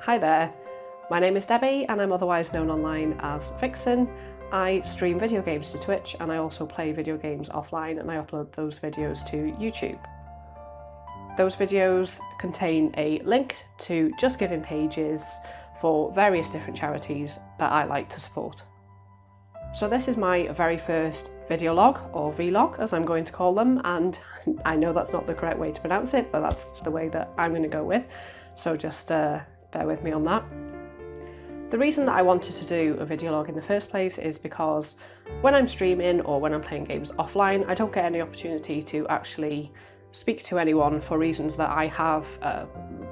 Hi there, my name is Debbie and I'm otherwise known online as Vixzen. I stream video games to Twitch and I also play video games offline and I upload those videos to YouTube. Those videos contain a link to Just Giving pages for various different charities that I like to support. So this is my very first video log, or vlog as I'm going to call them, and I know that's not the correct way to pronounce it, but that's the way that I'm going to go with, so just bear with me on that. The reason that I wanted to do a video log in the first place is because when I'm streaming or when I'm playing games offline, I don't get any opportunity to actually speak to anyone for reasons that I have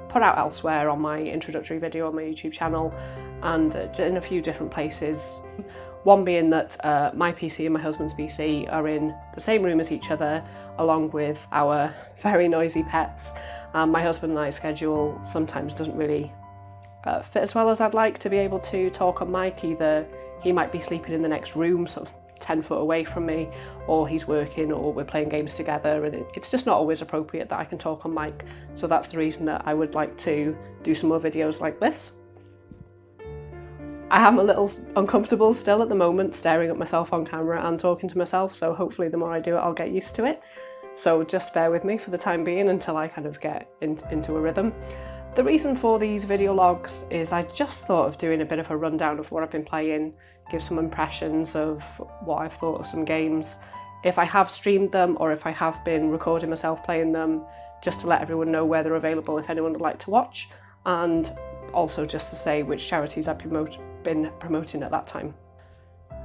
put out elsewhere on my introductory video on my YouTube channel and in a few different places. One being that my PC and my husband's PC are in the same room as each other, along with our very noisy pets. My husband and I's schedule sometimes doesn't really fit as well as I'd like to be able to talk on mic. Either he might be sleeping in the next room, sort of 10 foot away from me, or he's working, or we're playing games together, and it's just not always appropriate that I can talk on mic. So that's the reason that I would like to do some more videos like this. I am a little uncomfortable still at the moment, staring at myself on camera and talking to myself, so hopefully the more I do it, I'll get used to it. So just bear with me for the time being until I kind of get into a rhythm. The reason for these video logs is I just thought of doing a bit of a rundown of what I've been playing, give some impressions of what I've thought of some games, if I have streamed them or if I have been recording myself playing them, just to let everyone know where they're available if anyone would like to watch, and also just to say which charities I've been promoting at that time.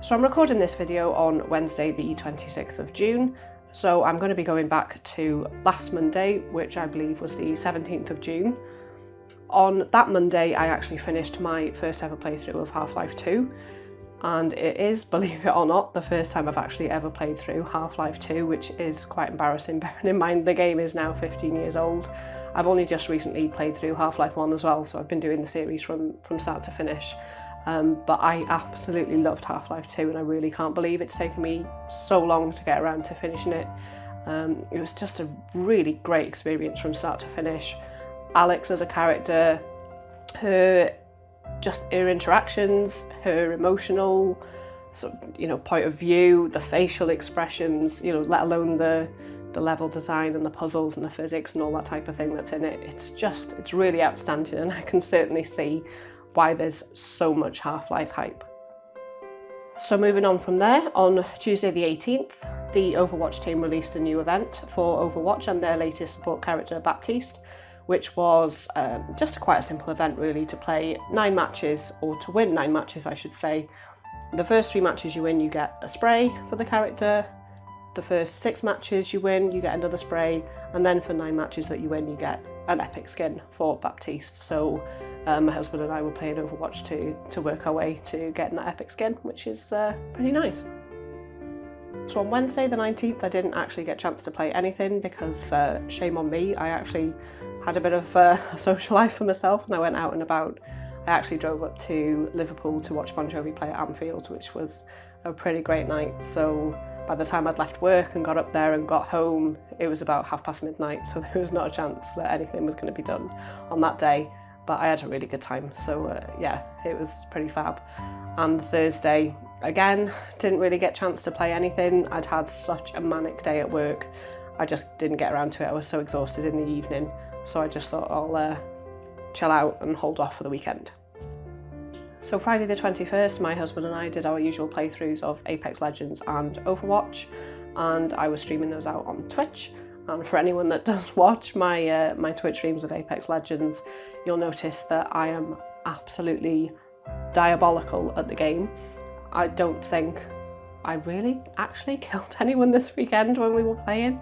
So I'm recording this video on Wednesday the 26th of June, so I'm going to be going back to last Monday, which I believe was the 17th of June. On that Monday I actually finished my first ever playthrough of Half-Life 2, and it is, believe it or not, the first time I've actually ever played through Half-Life 2, which is quite embarrassing bearing in mind the game is now 15 years old. I've only just recently played through Half-Life 1 as well, so I've been doing the series from start to finish. But I absolutely loved Half-Life 2 and I really can't believe it's taken me so long to get around to finishing it. It was just a really great experience from start to finish. Alex as a character, her interactions, her emotional point of view, the facial expressions, let alone the level design and the puzzles and the physics and all that type of thing that's in it. It's really outstanding, and I can certainly see why there's so much Half-Life hype. So moving on from there, on Tuesday the 18th, the Overwatch team released a new event for Overwatch and their latest support character Baptiste, which was just quite a simple event really, to play 9 matches, or to win 9 matches I should say. The first 3 matches you win, you get a spray for the character. The first 6 matches you win, you get another spray, and then for 9 matches that you win, you get an epic skin for Baptiste. So my husband and I were playing Overwatch to work our way to getting that epic skin, which is pretty nice. So on Wednesday the 19th, I didn't actually get a chance to play anything because, shame on me, I actually had a bit of a social life for myself and I went out and about. I actually drove up to Liverpool to watch Jovi play at Anfield, which was a pretty great night. So by the time I'd left work and got up there and got home, it was about midnight, so there was not a chance that anything was going to be done on that day. But I had a really good time, so yeah, it was pretty fab. And Thursday, again, didn't really get a chance to play anything. I'd had such a manic day at work, I just didn't get around to it. I was so exhausted in the evening, so I just thought I'll chill out and hold off for the weekend. So Friday the 21st, my husband and I did our usual playthroughs of Apex Legends and Overwatch, and I was streaming those out on Twitch. And for anyone that does watch my my Twitch streams of Apex Legends, you'll notice that I am absolutely diabolical at the game. I don't think I really actually killed anyone this weekend when we were playing.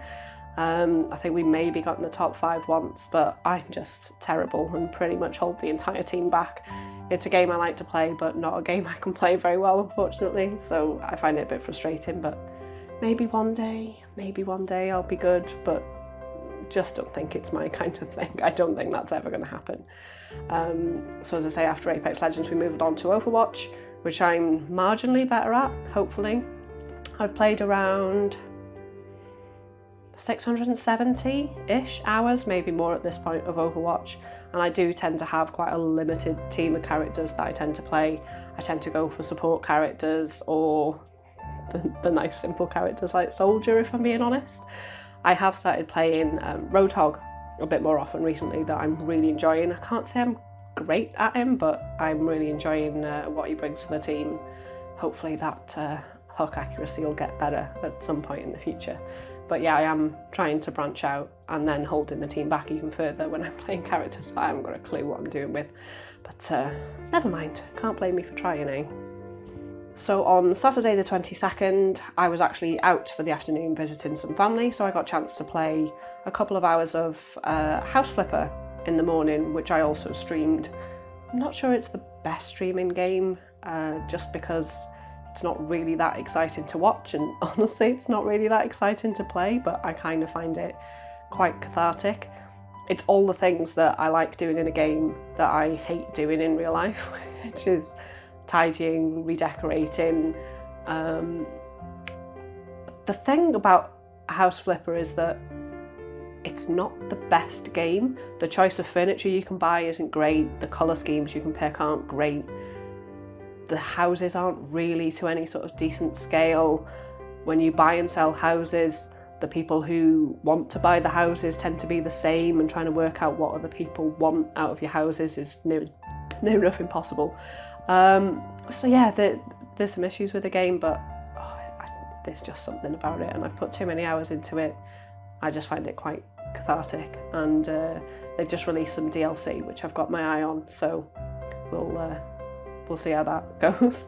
I think we maybe got in the top 5 once, but I'm just terrible and pretty much hold the entire team back. It's a game I like to play, but not a game I can play very well, unfortunately, so I find it a bit frustrating, but maybe one day I'll be good, but just don't think it's my kind of thing. I don't think that's ever going to happen. So as I say, after Apex Legends we moved on to Overwatch, which I'm marginally better at, hopefully. I've played around 670-ish hours, maybe more at this point, of Overwatch. and I do tend to have quite a limited team of characters that I tend to play. I tend to go for support characters or the nice simple characters like Soldier, if I'm being honest. I have started playing Roadhog a bit more often recently that I'm really enjoying. I can't say I'm great at him, but I'm really enjoying what he brings to the team. Hopefully that hook accuracy will get better at some point in the future. But yeah, I am trying to branch out and then holding the team back even further when I'm playing characters that I haven't got a clue what I'm doing with. But never mind, can't blame me for trying, eh? So on Saturday the 22nd, I was actually out for the afternoon visiting some family, so I got a chance to play a couple of hours of House Flipper in the morning, which I also streamed. I'm not sure it's the best streaming game, just because it's not really that exciting to watch, and honestly it's not really that exciting to play, but I kind of find it quite cathartic. It's all the things that I like doing in a game that I hate doing in real life, which is tidying, redecorating. The thing about House Flipper is that it's not the best game. The choice of furniture you can buy isn't great, the colour schemes you can pick aren't great, the houses aren't really to any sort of decent scale. When you buy and sell houses, the people who want to buy the houses tend to be the same, and trying to work out what other people want out of your houses is near enough impossible. So yeah, there's some issues with the game, but there's just something about it, and I've put too many hours into it. I just find it quite cathartic, and they've just released some DLC, which I've got my eye on, so we'll see how that goes.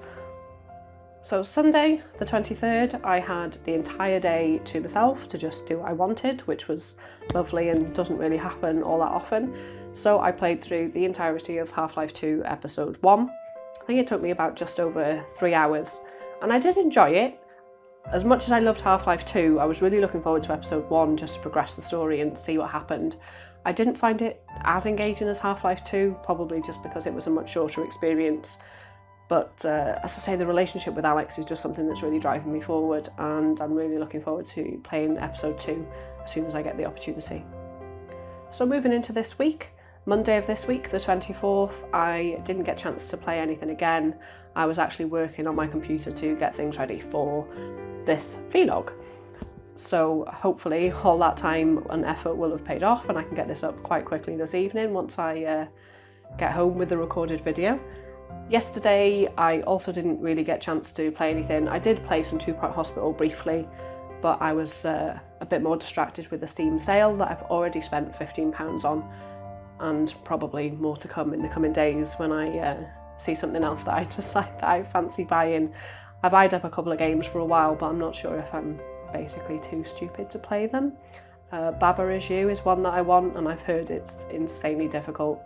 So Sunday the 23rd, I had the entire day to myself to just do what I wanted, which was lovely and doesn't really happen all that often. So I played through the entirety of Half-Life 2 Episode 1. I think it took me about just over 3 hours, and I did enjoy it. As much as I loved Half-Life 2, I was really looking forward to Episode 1 just to progress the story and see what happened. I didn't find it as engaging as Half-Life 2, probably just because it was a much shorter experience. But as I say, the relationship with Alex is just something that's really driving me forward, and I'm really looking forward to playing Episode 2 as soon as I get the opportunity. So moving into this week, Monday of this week, the 24th, I didn't get a chance to play anything again. I was actually working on my computer to get things ready for this vlog. So hopefully all that time and effort will have paid off, and I can get this up quite quickly this evening once I get home with the recorded video. Yesterday I also didn't really get a chance to play anything. I did play some Two Point Hospital briefly, but I was a bit more distracted with the Steam sale that I've already spent £15 on, and probably more to come in the coming days when I see something else that I just like, that I fancy buying. I've eyed up a couple of games for a while, but I'm not sure if I'm basically too stupid to play them. Baba Is You is one that I want, and I've heard it's insanely difficult,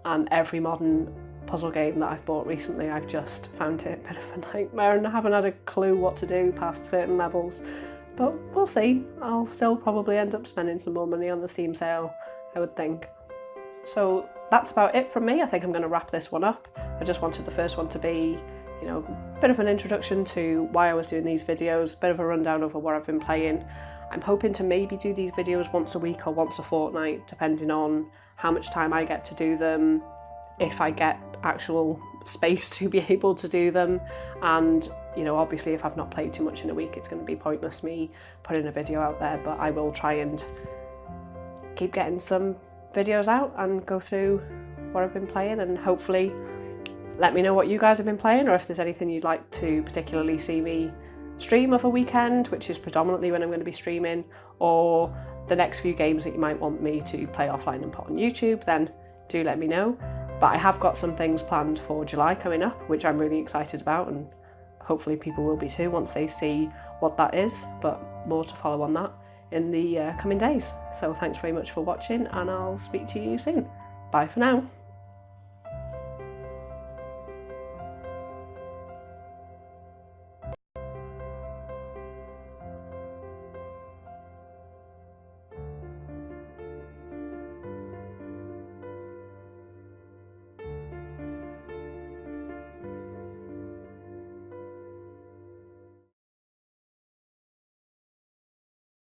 and every modern puzzle game that I've bought recently, I've just found it a bit of a nightmare, and I haven't had a clue what to do past certain levels. But we'll see. I'll still probably end up spending some more money on the Steam sale, I would think. So that's about it from me. I think I'm going to wrap this one up. I just wanted the first one to be, a bit of an introduction to why I was doing these videos, a bit of a rundown over what I've been playing. I'm hoping to maybe do these videos once a week or once a fortnight, depending on how much time I get to do them, if I get actual space to be able to do them, and obviously if I've not played too much in a week, it's going to be pointless me putting a video out there, but I will try and keep getting some videos out and go through what I've been playing, and hopefully let me know what you guys have been playing, or if there's anything you'd like to particularly see me stream of a weekend, which is predominantly when I'm going to be streaming, or the next few games that you might want me to play offline and put on YouTube, then do let me know. But I have got some things planned for July coming up, which I'm really excited about, and hopefully people will be too once they see what that is, but more to follow on that in the coming days. So thanks very much for watching, and I'll speak to you soon. Bye for now.